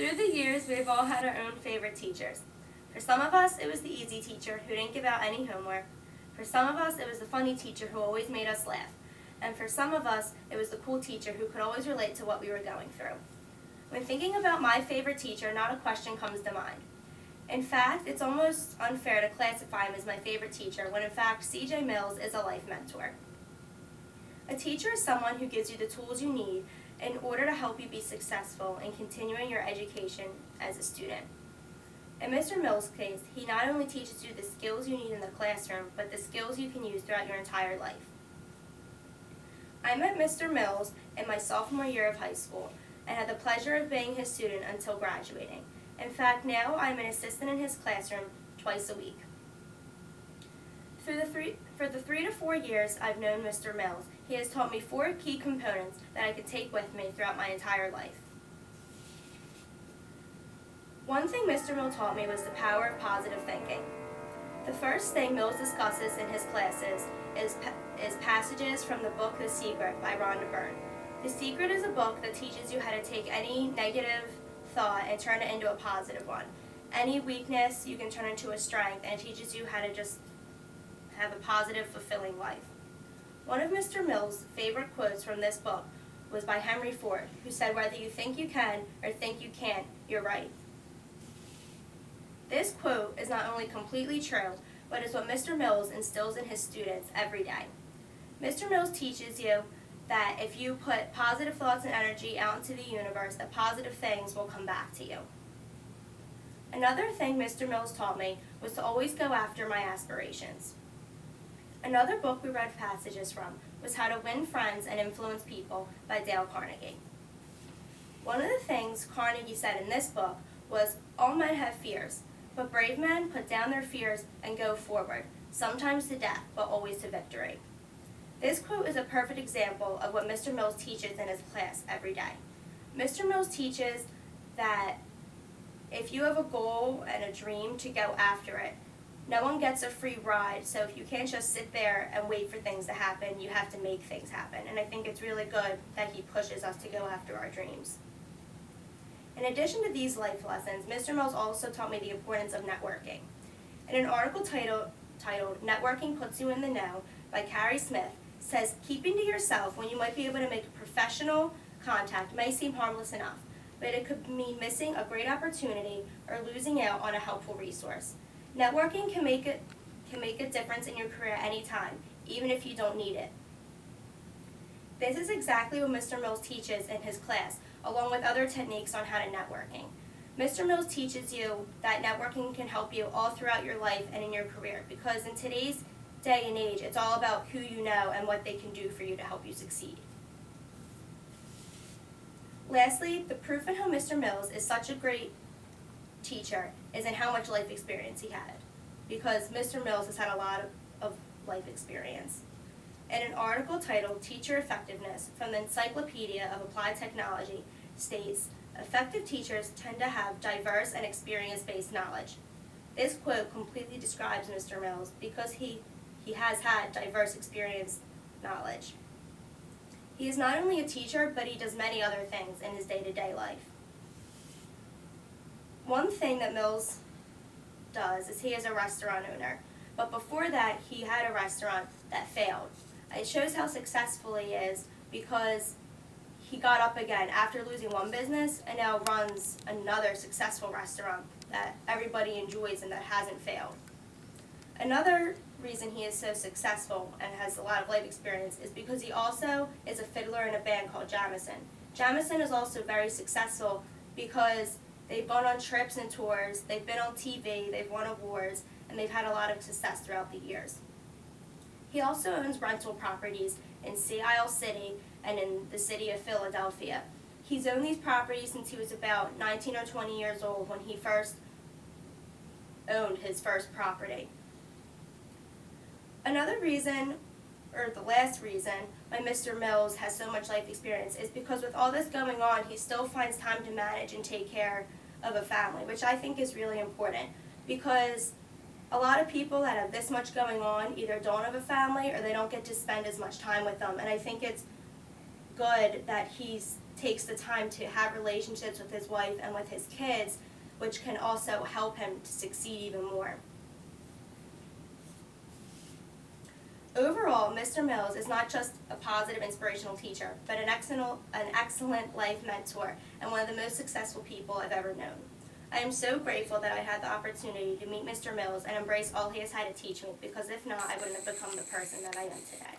Through the years, we've all had our own favorite teachers. For some of us, it was the easy teacher who didn't give out any homework. For some of us, it was the funny teacher who always made us laugh. And for some of us, it was the cool teacher who could always relate to what we were going through. When thinking about my favorite teacher, not a question comes to mind. In fact, it's almost unfair to classify him as my favorite teacher when in fact C.J. Mills is a life mentor. A teacher is someone who gives you the tools you need in order to help you be successful in continuing your education as a student. In Mr. Mills' case, he not only teaches you the skills you need in the classroom, but the skills you can use throughout your entire life. I met Mr. Mills in my sophomore year of high school and had the pleasure of being his student until graduating. In fact, now I'm an assistant in his classroom twice a week. For the 3 to 4 years I've known Mr. Mills, he has taught me 4 key components that I can take with me throughout my entire life. One thing Mr. Mills taught me was the power of positive thinking. The first thing Mills discusses in his classes is passages from the book The Secret by Rhonda Byrne. The Secret is a book that teaches you how to take any negative thought and turn it into a positive one. Any weakness you can turn into a strength, and it teaches you how to just have a positive, fulfilling life. One of Mr. Mills' favorite quotes from this book was by Henry Ford, who said, "Whether you think you can or think you can't, you're right." This quote is not only completely true, but is what Mr. Mills instills in his students every day. Mr. Mills teaches you that if you put positive thoughts and energy out into the universe, that positive things will come back to you. Another thing Mr. Mills taught me was to always go after my aspirations. Another book we read passages from was How to Win Friends and Influence People by Dale Carnegie. One of the things Carnegie said in this book was, "All men have fears, but brave men put down their fears and go forward, sometimes to death, but always to victory." This quote is a perfect example of what Mr. Mills teaches in his class every day. Mr. Mills teaches that if you have a goal and a dream, to go after it. No one gets a free ride, so if you can't just sit there and wait for things to happen, you have to make things happen. And I think it's really good that he pushes us to go after our dreams. In addition to these life lessons, Mr. Mills also taught me the importance of networking. In an article titled "Networking Puts You in the Know" by Carrie Smith, says, "Keeping to yourself when you might be able to make a professional contact may seem harmless enough, but it could mean missing a great opportunity or losing out on a helpful resource. Networking can make a difference in your career anytime, even if you don't need it." This is exactly what Mr. Mills teaches in his class, along with other techniques on how to networking. Mr. Mills teaches you that networking can help you all throughout your life and in your career, because in today's day and age, it's all about who you know and what they can do for you to help you succeed. Lastly, the proof in how Mr. Mills is such a great teacher is in how much life experience he had, because Mr. Mills has had a lot of life experience. In an article titled "Teacher Effectiveness" from the Encyclopedia of Applied Technology states, "Effective teachers tend to have diverse and experience-based knowledge." This quote completely describes Mr. Mills because he has had diverse experience knowledge. He is not only a teacher, but he does many other things in his day-to-day life. One thing that Mills does is he is a restaurant owner, but before that he had a restaurant that failed. It shows how successful he is because he got up again after losing one business and now runs another successful restaurant that everybody enjoys and that hasn't failed. Another reason he is so successful and has a lot of life experience is because he also is a fiddler in a band called Jamison. Jamison is also very successful because they've gone on trips and tours, they've been on TV, they've won awards, and they've had a lot of success throughout the years. He also owns rental properties in Sea Isle City and in the city of Philadelphia. He's owned these properties since he was about 19 or 20 years old when he first owned his first property. Another reason, or the last reason, why Mr. Mills has so much life experience is because with all this going on, he still finds time to manage and take care of a family, which I think is really important, because a lot of people that have this much going on either don't have a family or they don't get to spend as much time with them, and I think it's good that he's takes the time to have relationships with his wife and with his kids, which can also help him to succeed even more. Overall, Mr. Mills is not just a positive, inspirational teacher, but an excellent life mentor and one of the most successful people I've ever known. I am so grateful that I had the opportunity to meet Mr. Mills and embrace all he has had to teach me, because if not, I wouldn't have become the person that I am today.